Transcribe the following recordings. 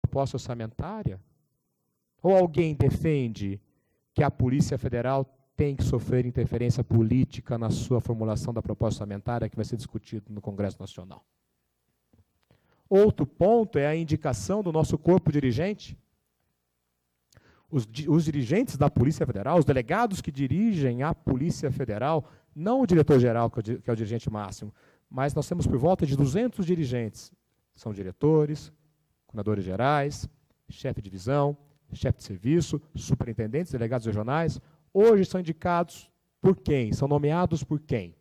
proposta orçamentária? Ou alguém defende que a Polícia Federal tem que sofrer interferência política na sua formulação da proposta orçamentária que vai ser discutida no Congresso Nacional? Outro ponto é a indicação do nosso corpo dirigente. Os dirigentes da Polícia Federal, os delegados que dirigem a Polícia Federal, não o diretor-geral, que é o dirigente máximo, mas nós temos por volta de 200 dirigentes. São diretores, coordenadores gerais, chefe de divisão, chefe de serviço, superintendentes, delegados regionais. Hoje são indicados por quem? São nomeados por quem?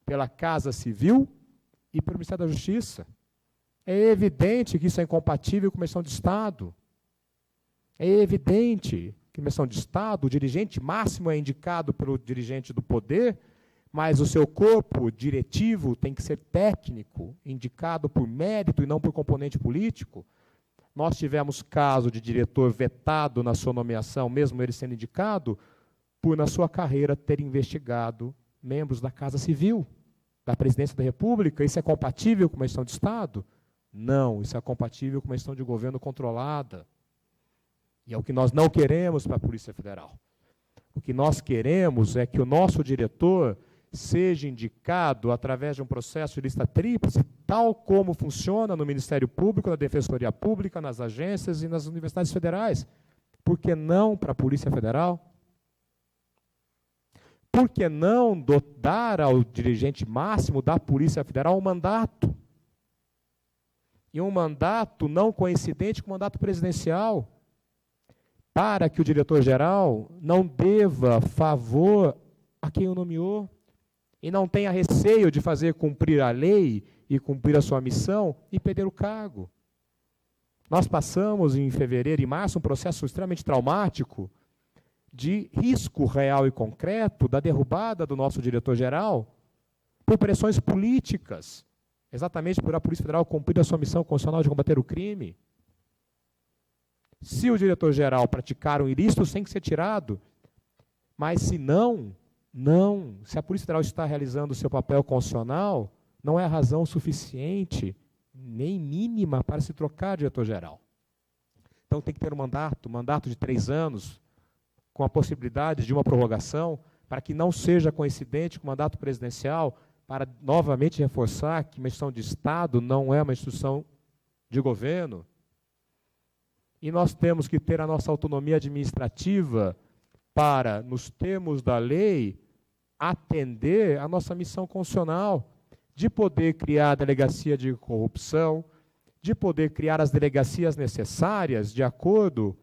Pela Casa Civil e pelo Ministério da Justiça. É evidente que isso é incompatível com a missão de Estado. É evidente que na missão de Estado, o dirigente máximo é indicado pelo dirigente do poder, mas o seu corpo diretivo tem que ser técnico, indicado por mérito e não por componente político. Nós tivemos caso de diretor vetado na sua nomeação, mesmo ele sendo indicado, por, na sua carreira, ter investigado membros da Casa Civil, da Presidência da República. Isso é compatível com uma gestão de Estado? Não, isso é compatível com uma gestão de governo controlada. E é o que nós não queremos para a Polícia Federal. O que nós queremos é que o nosso diretor seja indicado através de um processo de lista tríplice, tal como funciona no Ministério Público, na Defensoria Pública, nas agências e nas universidades federais. Por que não para a Polícia Federal? Por que não dar ao dirigente máximo da Polícia Federal um mandato? E um mandato não coincidente com o mandato presidencial, para que o diretor-geral não deva favor a quem o nomeou e não tenha receio de fazer cumprir a lei e cumprir a sua missão e perder o cargo. Nós passamos em fevereiro e março um processo extremamente traumático de risco real e concreto da derrubada do nosso diretor-geral por pressões políticas, exatamente por a Polícia Federal cumprir a sua missão constitucional de combater o crime. Se o diretor-geral praticar um ilícito, tem que ser tirado. Mas se não, se a Polícia Federal está realizando o seu papel constitucional, não é razão suficiente, nem mínima, para se trocar diretor-geral. Então tem que ter um mandato de 3 anos, com a possibilidade de uma prorrogação, para que não seja coincidente com o mandato presidencial, para novamente reforçar que uma instituição de Estado não é uma instituição de governo. E nós temos que ter a nossa autonomia administrativa para, nos termos da lei, atender a nossa missão constitucional de poder criar a delegacia de corrupção, de poder criar as delegacias necessárias de acordo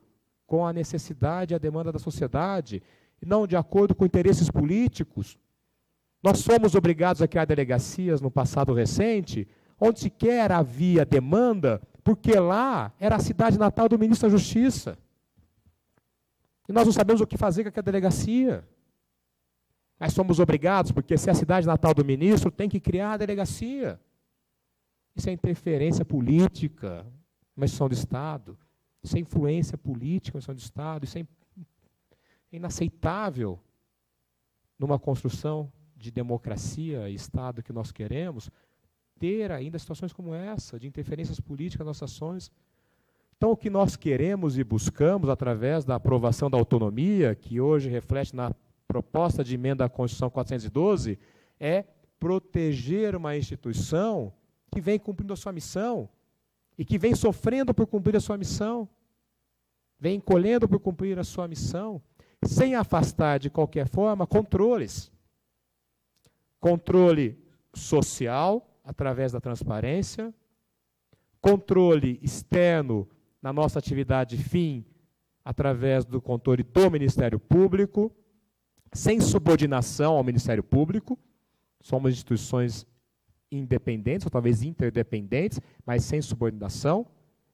com a necessidade e a demanda da sociedade, e não de acordo com interesses políticos. Nós fomos obrigados a criar delegacias no passado recente, onde sequer havia demanda, porque lá era a cidade natal do ministro da Justiça. E nós não sabemos o que fazer com aquela delegacia. Mas somos obrigados, porque se é a cidade natal do ministro, tem que criar a delegacia. Isso é interferência política, uma instituição do Estado. Isso é influência política, uma instituição do Estado. Isso é inaceitável numa construção de democracia e Estado que nós queremos, ter ainda situações como essa, de interferências políticas nas nossas ações. Então, o que nós queremos e buscamos, através da aprovação da autonomia, que hoje reflete na proposta de emenda à Constituição 412, é proteger uma instituição que vem cumprindo a sua missão e que vem sofrendo por cumprir a sua missão, vem encolhendo por cumprir a sua missão, sem afastar de qualquer forma controles. Controle social, através da transparência, controle externo na nossa atividade fim, através do controle do Ministério Público, sem subordinação ao Ministério Público. Somos instituições independentes, ou talvez interdependentes, mas sem subordinação,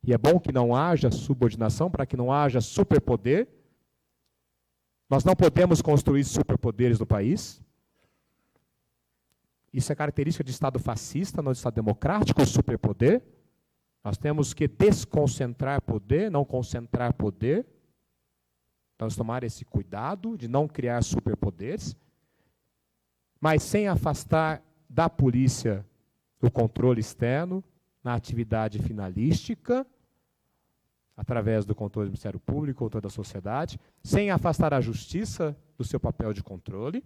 e é bom que não haja subordinação, para que não haja superpoder. Nós não podemos construir superpoderes no país. Isso é característica de Estado fascista, não de Estado democrático, o superpoder. Nós temos que desconcentrar poder, não concentrar poder. Vamos tomar esse cuidado de não criar superpoderes, mas sem afastar da polícia o controle externo, na atividade finalística, através do controle do Ministério Público, controle da sociedade, sem afastar a justiça do seu papel de controle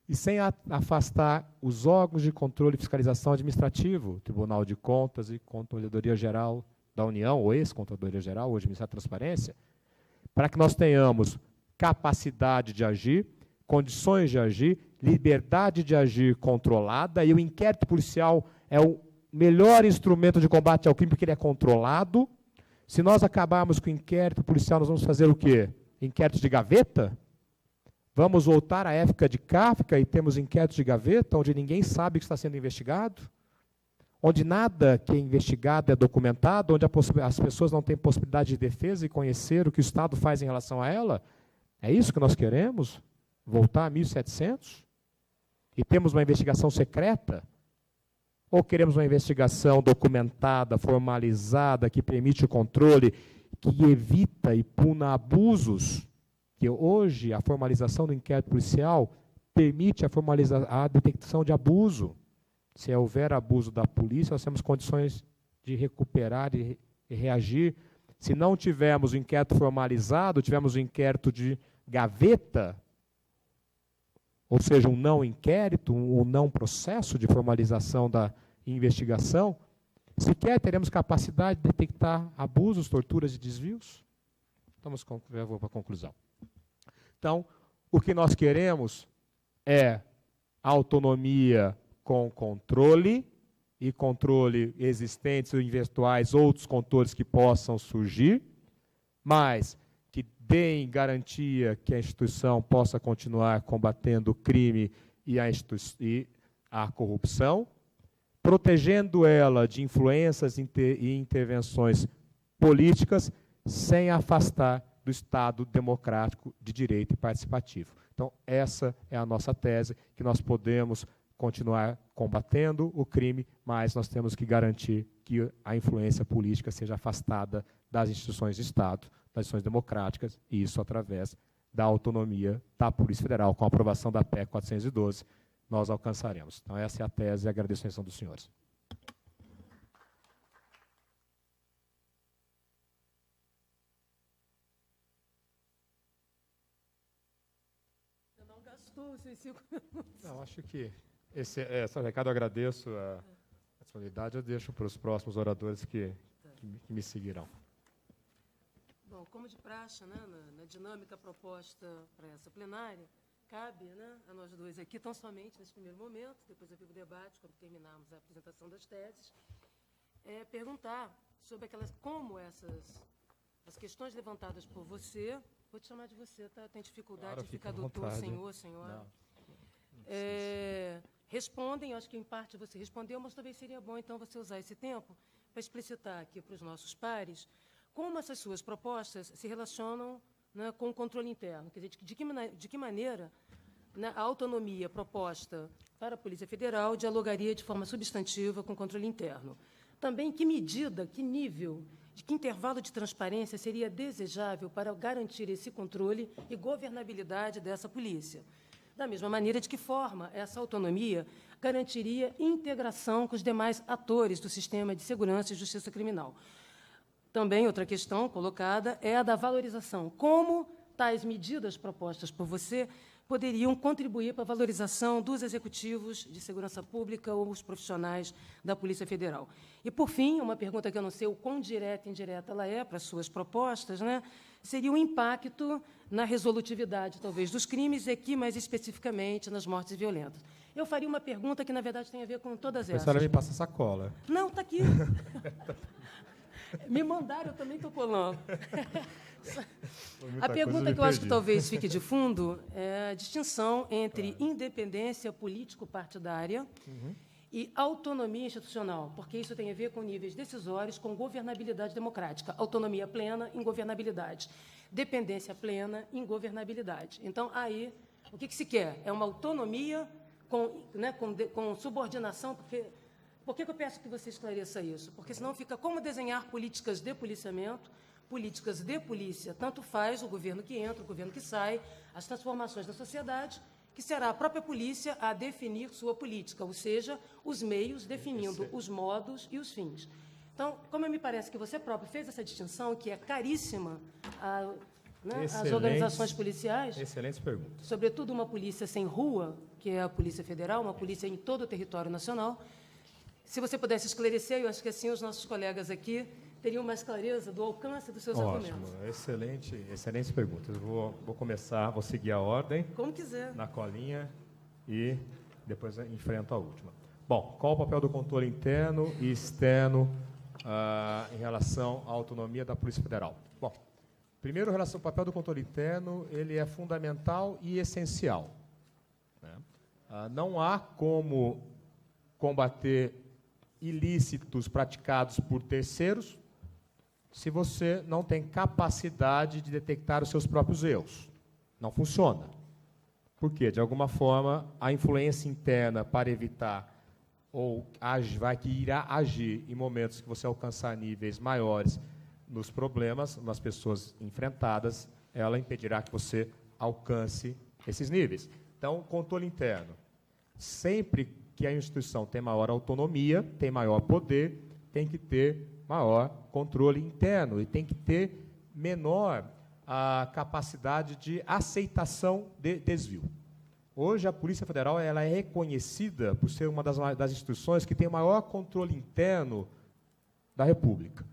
e sem afastar os órgãos de controle e fiscalização administrativo, Tribunal de Contas e Controladoria Geral da União, ou ex-Controladoria Geral, hoje Ministério da Transparência, para que nós tenhamos capacidade de agir, condições de agir, liberdade de agir controlada, e o inquérito policial é o melhor instrumento de combate ao crime, porque ele é controlado. Se nós acabarmos com o inquérito policial, nós vamos fazer o quê? Inquéritos de gaveta? Vamos voltar à época de Kafka e temos inquéritos de gaveta, onde ninguém sabe o que está sendo investigado? Onde nada que é investigado é documentado, onde as pessoas não têm possibilidade de defesa e conhecer o que o Estado faz em relação a ela? É isso que nós queremos? Voltar a 1700? E temos uma investigação secreta? Ou queremos uma investigação documentada, formalizada, que permite o controle, que evita e puna abusos? Que hoje a formalização do inquérito policial permite a detecção de abuso. Se houver abuso da polícia, nós temos condições de recuperar e reagir. Se não tivermos o inquérito formalizado, tivermos o inquérito de gaveta, ou seja, um não inquérito, um não processo de formalização da investigação, sequer teremos capacidade de detectar abusos, torturas e desvios? Já vou para a conclusão. Então, o que nós queremos é autonomia com controle, e controle existentes ou virtuais, outros controles que possam surgir, mas que deem garantia que a instituição possa continuar combatendo o crime e a corrupção, protegendo ela de influências e intervenções políticas, sem afastar do Estado democrático de direito e participativo. Então, essa é a nossa tese, que nós podemos continuar combatendo o crime, mas nós temos que garantir que a influência política seja afastada das instituições de Estado, das instituições democráticas, e isso através da autonomia da Polícia Federal. Com a aprovação da PEC 412, nós alcançaremos. Então, essa é a tese e agradeço a atenção dos senhores. Você não gastou os 5 minutos. Não, acho que esse recado eu agradeço a disponibilidade, eu deixo para os próximos oradores que me seguirão. Bom, como de praxe, né, na dinâmica proposta para essa plenária, cabe, né, a nós dois aqui, tão somente nesse primeiro momento, depois eu fico o debate, quando terminarmos a apresentação das teses, perguntar sobre como as questões levantadas por você, vou te chamar de você, tá? Tem dificuldade Claro, de ficar fica à doutor, vontade. senhor, senhora? Não. Respondem, acho que em parte você respondeu, mas talvez seria bom, então, você usar esse tempo para explicitar aqui para os nossos pares como essas suas propostas se relacionam, né, com o controle interno. Quer dizer, de que maneira, né, a autonomia proposta para a Polícia Federal dialogaria de forma substantiva com o controle interno. Também, que medida, que nível, de que intervalo de transparência seria desejável para garantir esse controle e governabilidade dessa polícia? Da mesma maneira, de que forma essa autonomia garantiria integração com os demais atores do sistema de segurança e justiça criminal? Também, outra questão colocada é a da valorização. Como tais medidas propostas por você poderiam contribuir para a valorização dos executivos de segurança pública ou os profissionais da Polícia Federal? E, por fim, uma pergunta que eu não sei o quão direta e indireta ela é para as suas propostas, né, seria o impacto na resolutividade, talvez, dos crimes e aqui, mais especificamente, nas mortes violentas. Eu faria uma pergunta que, na verdade, tem a ver com todas essas. A senhora me passa sacola. Não, está aqui. Me mandaram, eu também estou colando. A pergunta que eu acho que talvez fique de fundo é a distinção entre independência político-partidária e autonomia institucional, porque isso tem a ver com níveis decisórios, com governabilidade democrática, autonomia plena, ingovernabilidade, dependência plena, ingovernabilidade. Então, aí, o que se quer? É uma autonomia com subordinação, porque... Por que eu peço que você esclareça isso? Porque senão fica como desenhar políticas de policiamento, políticas de polícia. Tanto faz o governo que entra, o governo que sai, as transformações da sociedade, que será a própria polícia a definir sua política, ou seja, os meios definindo os modos e os fins. Então, Então, como me parece que você próprio fez essa distinção, que é caríssima às organizações policiais, excelentes perguntas. sobretudo uma polícia sem rua, que é a Polícia Federal, uma polícia em todo o território nacional. Se você pudesse esclarecer, eu acho que assim os nossos colegas aqui teriam mais clareza do alcance dos seus argumentos. Excelentes perguntas. Vou começar, vou seguir a ordem. Como quiser. Na colinha e depois enfrento a última. Bom, qual o papel do controle interno e externo em relação à autonomia da Polícia Federal? Bom, primeiro, em relação ao papel do controle interno, ele é fundamental e essencial, né? Não há como combater ilícitos praticados por terceiros se você não tem capacidade de detectar os seus próprios erros. Não funciona. Por quê? De alguma forma, a influência interna para evitar ou que irá agir em momentos que você alcançar níveis maiores nos problemas, nas pessoas enfrentadas, ela impedirá que você alcance esses níveis. Então, controle interno. Sempre que a instituição tem maior autonomia, tem maior poder, tem que ter maior controle interno e tem que ter menor a capacidade de aceitação de desvio. Hoje, a Polícia Federal ela é reconhecida por ser uma das instituições que tem o maior controle interno da República.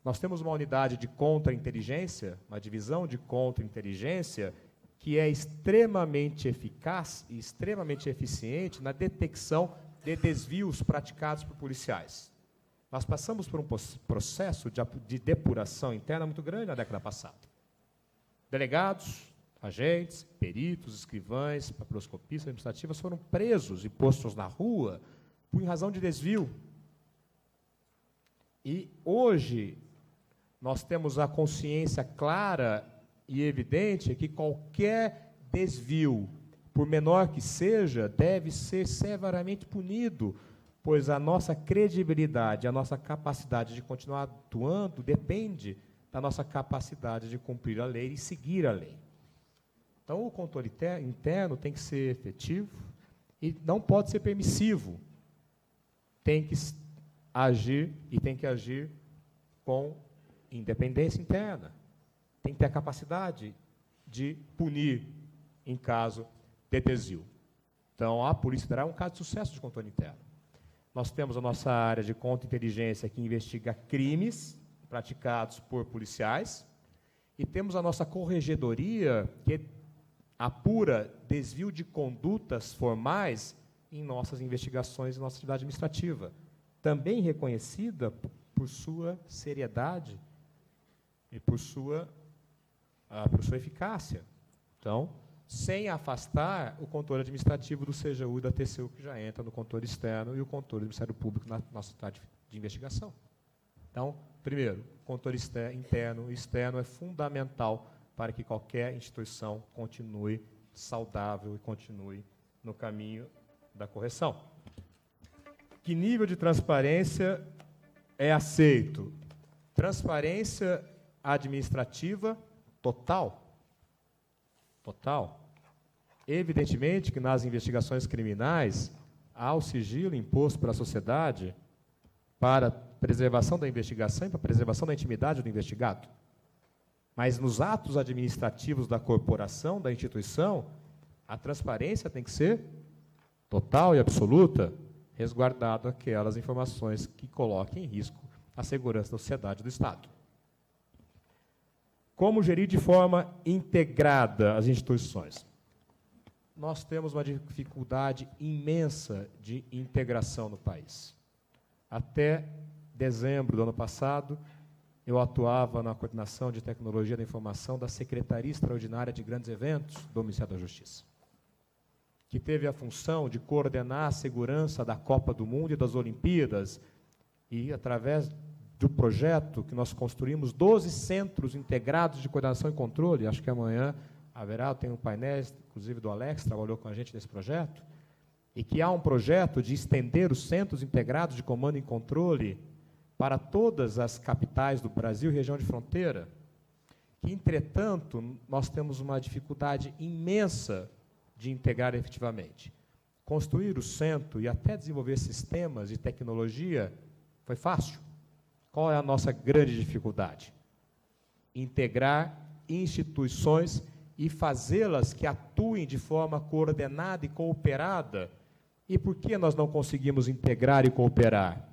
Nós temos uma unidade de contra-inteligência, uma divisão de contra-inteligência, que é extremamente eficaz e extremamente eficiente na detecção de desvios praticados por policiais. Nós passamos por um processo de depuração interna muito grande na década passada. Delegados, agentes, peritos, escrivães, papiloscopistas administrativas foram presos e postos na rua por razão de desvio. E hoje nós temos a consciência clara e evidente que qualquer desvio, por menor que seja, deve ser severamente punido, pois a nossa credibilidade, a nossa capacidade de continuar atuando depende da nossa capacidade de cumprir a lei e seguir a lei. Então, o controle interno tem que ser efetivo e não pode ser permissivo. Tem que agir e tem que agir com independência interna. Tem que ter a capacidade de punir em caso de desvio. Então, a Polícia Federal é um caso de sucesso de controle interno. Nós temos a nossa área de contra-inteligência que investiga crimes praticados por policiais e temos a nossa corregedoria que apura desvio de condutas formais em nossas investigações e nossa atividade administrativa, também reconhecida por sua seriedade e por sua eficácia. Então, sem afastar o controle administrativo do CGU e da TCU, que já entra no controle externo, e o controle do Ministério Público na nossa atividade de investigação. Então, primeiro, controle interno e externo é fundamental para que qualquer instituição continue saudável e continue no caminho da correção. Que nível de transparência é aceito? Transparência administrativa total. Total. Evidentemente que nas investigações criminais há o sigilo imposto pela sociedade para preservação da investigação e para preservação da intimidade do investigado. Mas nos atos administrativos da corporação, da instituição, a transparência tem que ser total e absoluta, resguardado aquelas informações que coloquem em risco a segurança da sociedade e do Estado. Como gerir de forma integrada as instituições? Nós temos uma dificuldade imensa de integração no país. Até dezembro do ano passado, eu atuava na coordenação de tecnologia da informação da Secretaria Extraordinária de Grandes Eventos do Ministério da Justiça, que teve a função de coordenar a segurança da Copa do Mundo e das Olimpíadas, e, através do projeto que nós construímos, 12 centros integrados de coordenação e controle. Acho que amanhã haverá, tem um painel, inclusive do Alex, que trabalhou com a gente nesse projeto, e que há um projeto de estender os centros integrados de comando e controle para todas as capitais do Brasil e região de fronteira, que, entretanto, nós temos uma dificuldade imensa de integrar efetivamente. Construir o centro e até desenvolver sistemas e tecnologia foi fácil. Qual é a nossa grande dificuldade? Integrar instituições e fazê-las que atuem de forma coordenada e cooperada. E por que nós não conseguimos integrar e cooperar?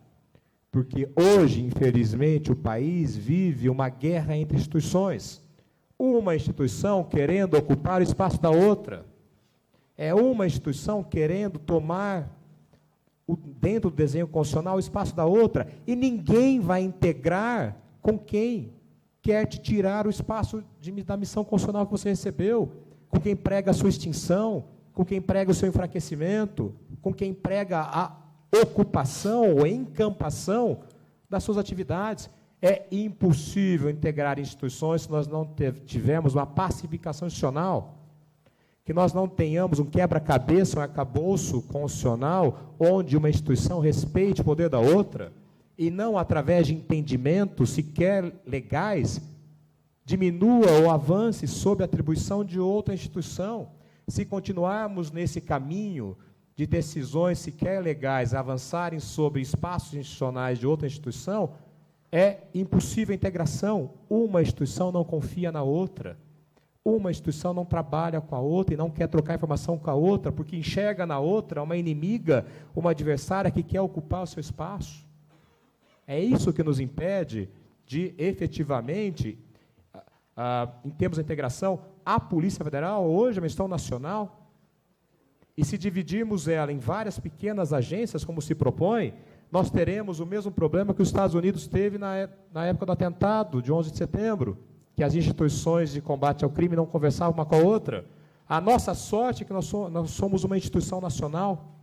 Porque hoje, infelizmente, o país vive uma guerra entre instituições. Uma instituição querendo ocupar o espaço da outra. É uma instituição querendo tomar, dentro do desenho constitucional, o espaço da outra. E ninguém vai integrar com quem quer te tirar o espaço da missão constitucional que você recebeu, com quem prega a sua extinção, com quem prega o seu enfraquecimento, com quem prega a ocupação ou encampação das suas atividades. É impossível integrar instituições se nós não tivermos uma pacificação institucional, que nós não tenhamos um quebra-cabeça, um arcabouço constitucional, onde uma instituição respeite o poder da outra, e não, através de entendimentos sequer legais, diminua ou avance sob a atribuição de outra instituição. Se continuarmos nesse caminho de decisões sequer legais avançarem sobre espaços institucionais de outra instituição, é impossível a integração. Uma instituição não confia na outra. Uma instituição não trabalha com a outra e não quer trocar informação com a outra, porque enxerga na outra uma inimiga, uma adversária que quer ocupar o seu espaço. É isso que nos impede de, efetivamente, em termos de integração, a Polícia Federal hoje é uma instituição nacional, e se dividirmos ela em várias pequenas agências, como se propõe, nós teremos o mesmo problema que os Estados Unidos teve na época do atentado de 11 de setembro, que as instituições de combate ao crime não conversavam uma com a outra. A nossa sorte é que nós somos uma instituição nacional.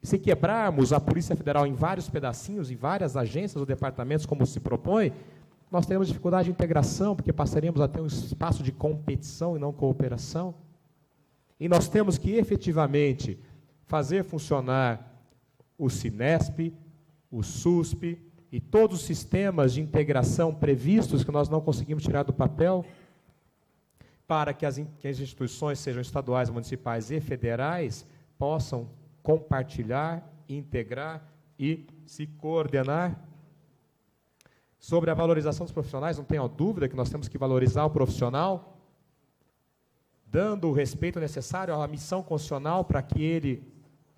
Se quebrarmos a Polícia Federal em vários pedacinhos, em várias agências ou departamentos, como se propõe, nós teremos dificuldade de integração, porque passaríamos a ter um espaço de competição e não cooperação. E nós temos que, efetivamente, fazer funcionar o Cinesp, o SUSP e todos os sistemas de integração previstos que nós não conseguimos tirar do papel, para que as instituições, sejam estaduais, municipais e federais, possam compartilhar, integrar e se coordenar. Sobre a valorização dos profissionais, não tenho dúvida que nós temos que valorizar o profissional, dando o respeito necessário à missão constitucional para que ele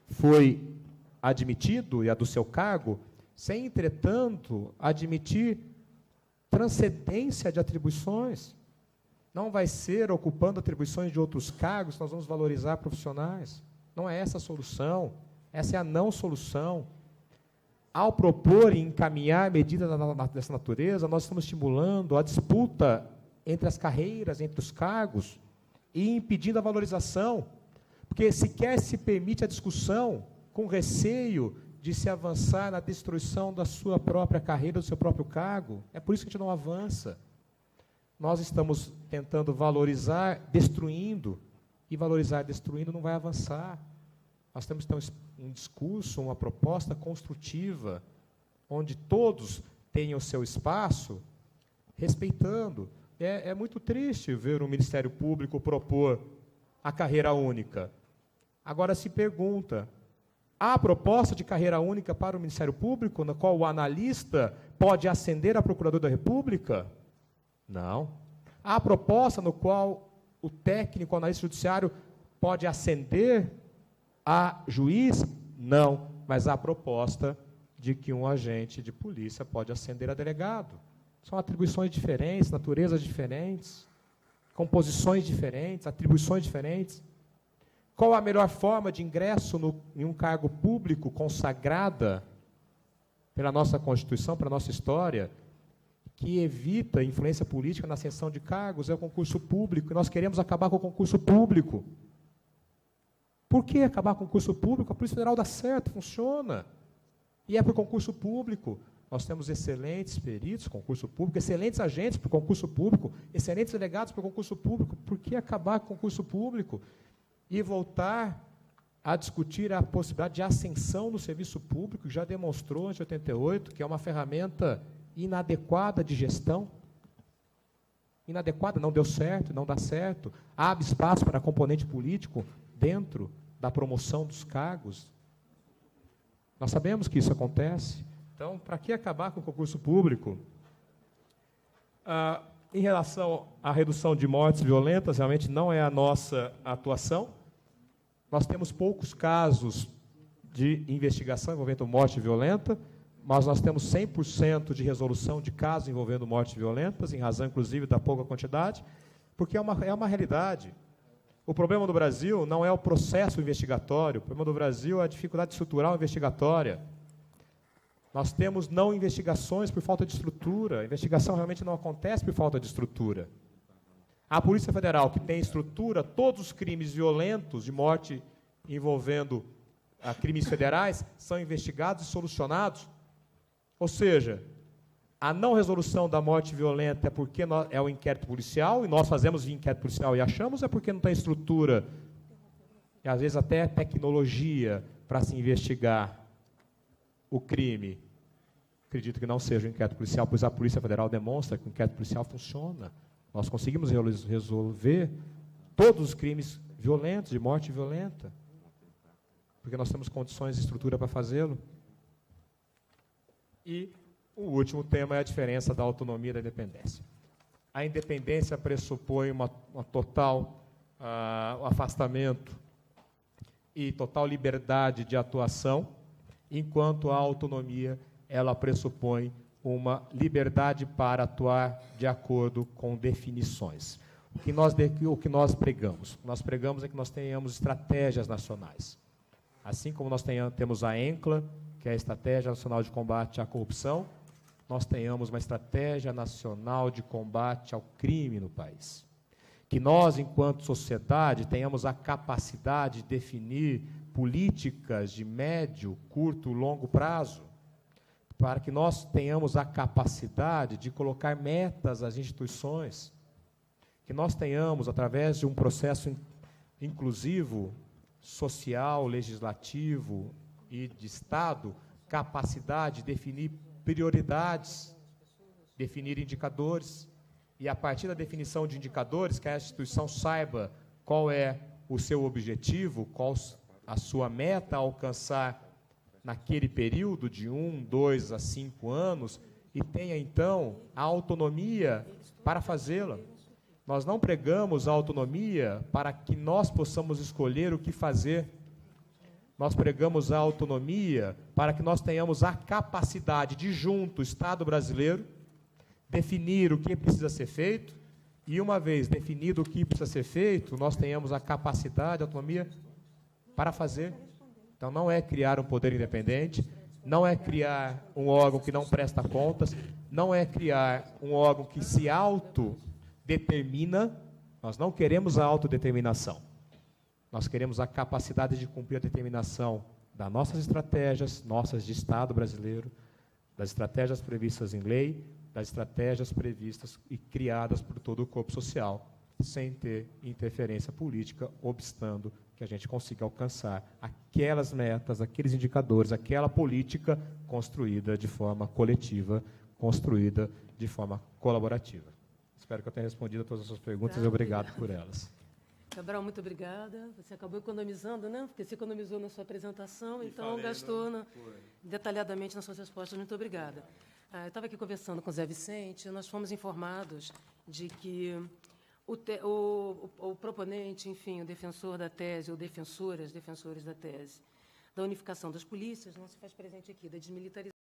foi admitido e a do seu cargo, sem, entretanto, admitir transcendência de atribuições. Não vai ser ocupando atribuições de outros cargos que nós vamos valorizar profissionais. Não é essa a solução, essa é a não solução. Ao propor e encaminhar medidas dessa natureza, nós estamos estimulando a disputa entre as carreiras, entre os cargos, e impedindo a valorização, porque sequer se permite a discussão com receio de se avançar na destruição da sua própria carreira, do seu próprio cargo. É por isso que a gente não avança. Nós estamos tentando valorizar, destruindo, e valorizar destruindo não vai avançar. Nós temos que ter um discurso, uma proposta construtiva, onde todos tenham o seu espaço, respeitando. É muito triste ver o Ministério Público propor a carreira única. Agora se pergunta, há proposta de carreira única para o Ministério Público, na qual o analista pode ascender a procurador da República? Não. Há proposta no qual o técnico, o analista judiciário, pode ascender a juiz? Não. Mas há proposta de que um agente de polícia pode ascender a delegado. São atribuições diferentes, naturezas diferentes, composições diferentes, atribuições diferentes. Qual a melhor forma de ingresso em um cargo público consagrada pela nossa Constituição, pela nossa história, que evita influência política na ascensão de cargos? É o concurso público, e nós queremos acabar com o concurso público. Por que acabar com o concurso público? A Polícia Federal dá certo, funciona. E é por concurso público. Nós temos excelentes peritos para o concurso público, excelentes agentes para o concurso público, excelentes delegados para o concurso público. Por que acabar com o concurso público? E voltar a discutir a possibilidade de ascensão no serviço público, que já demonstrou, em 88, que é uma ferramenta inadequada de gestão. Inadequada, não deu certo, não dá certo. Abre espaço para componente político dentro da promoção dos cargos. Nós sabemos que isso acontece. Então, para que acabar com o concurso público? Em relação à redução de mortes violentas, realmente não é a nossa atuação. Nós temos poucos casos de investigação envolvendo morte violenta, mas nós temos 100% de resolução de casos envolvendo mortes violentas, em razão, inclusive, da pouca quantidade, porque é uma realidade. O problema do Brasil não é o processo investigatório, o problema do Brasil é a dificuldade estrutural investigatória. Nós temos não investigações por falta de estrutura, a investigação realmente não acontece por falta de estrutura. A Polícia Federal, que tem estrutura, todos os crimes violentos de morte envolvendo crimes federais são investigados e solucionados. Ou seja, a não resolução da morte violenta é porque é o inquérito policial, e nós fazemos o inquérito policial e achamos, é porque não tem estrutura, e às vezes até tecnologia para se investigar o crime. Acredito que não seja o inquérito policial, pois a Polícia Federal demonstra que o inquérito policial funciona. Nós conseguimos resolver todos os crimes violentos, de morte violenta, porque nós temos condições e estrutura para fazê-lo. E o último tema é a diferença da autonomia e da independência. A independência pressupõe uma total afastamento e total liberdade de atuação, enquanto a autonomia ela pressupõe uma liberdade para atuar de acordo com definições. O que nós pregamos? O que nós pregamos é que nós tenhamos estratégias nacionais. Assim como nós temos a ENCLA, que é a Estratégia Nacional de Combate à Corrupção, nós tenhamos uma estratégia nacional de combate ao crime no país. Que nós, enquanto sociedade, tenhamos a capacidade de definir políticas de médio, curto, longo prazo, para que nós tenhamos a capacidade de colocar metas às instituições, que nós tenhamos, através de um processo inclusivo, social, legislativo e de Estado, capacidade de definir prioridades, definir indicadores, e a partir da definição de indicadores, que a instituição saiba qual é o seu objetivo, qual a sua meta a alcançar naquele período de 1, 2 a 5 anos, e tenha, então, a autonomia para fazê-la. Nós não pregamos a autonomia para que nós possamos escolher o que fazer. Nós pregamos a autonomia para que nós tenhamos a capacidade de, junto, o Estado brasileiro, definir o que precisa ser feito, e, uma vez definido o que precisa ser feito, nós tenhamos a capacidade, a autonomia para fazer. Então, não é criar um poder independente, não é criar um órgão que não presta contas, não é criar um órgão que se autodetermina. Nós não queremos a autodeterminação. Nós queremos a capacidade de cumprir a determinação das nossas estratégias, nossas de Estado brasileiro, das estratégias previstas em lei, das estratégias previstas e criadas por todo o corpo social, sem ter interferência política, obstando que a gente consiga alcançar aquelas metas, aqueles indicadores, aquela política construída de forma coletiva, construída de forma colaborativa. Espero que eu tenha respondido a todas as suas perguntas e obrigado por elas. Cabral, muito obrigada. Você acabou economizando, né? Porque você economizou na sua apresentação, então gastou detalhadamente nas suas respostas. Muito obrigada. Eu estava aqui conversando com o Zé Vicente, nós fomos informados de que o proponente, enfim, o defensor da tese, ou defensores da tese, da unificação das polícias, não se faz presente aqui, da desmilitarização.